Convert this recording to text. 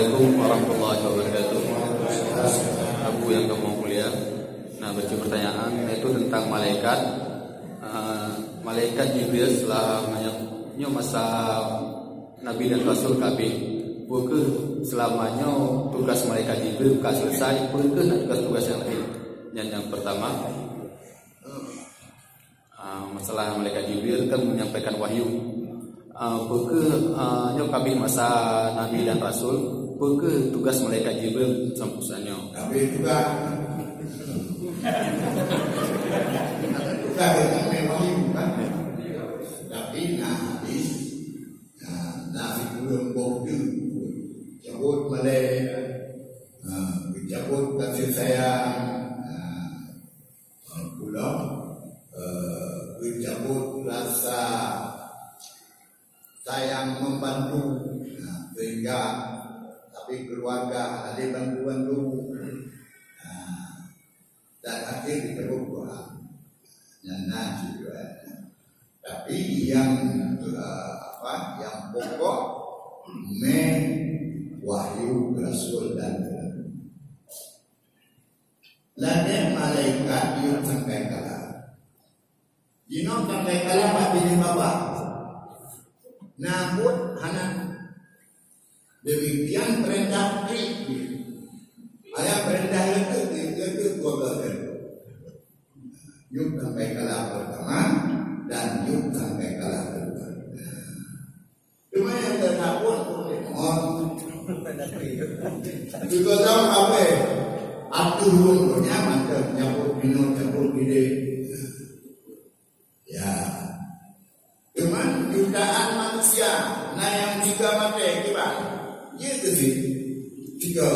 Assalamualaikum warahmatullahi wabarakatuh. Abu yang kamu mulia. Nah, baca pertanyaan itu tentang malaikat. Malaikat Jibril setelah banyaknya masa Nabi dan Rasul KB, bukan selamanya tugas malaikat Jibril bukan selesai, bukan ada tugas yang lain. Yang pertama, masalah malaikat Jibril kan menyampaikan wahyu. Bukan KB masa Nabi dan Rasul, bukan tugas malaikat Jibril sampusanya. Tapi juga kita memang bukan. Tapi Nabi belum bukti cabut malaikat, cabut kasih sayang, pulang, cabut rasa sayang membantu, sehingga tapi keluarga ada bantu-bantu, dan akhir disebut Quran. Nah juga. Tapi yang pokok wahyu Rasul dan ladang malaikat yang sampai kalah. Jino sampai kalah pak bini bapak. Namun anak demikian perintah ayah perintah itu keluarga yuk sampai kalah pertama dan yuk sampai kalah kedua. Cuma yang terhapun juga tahu apa aturunnya macam nyabut minum campur gede ya. Cuman jutaan manusia, nah yang tiga mati gimana? Dia tu sih tiga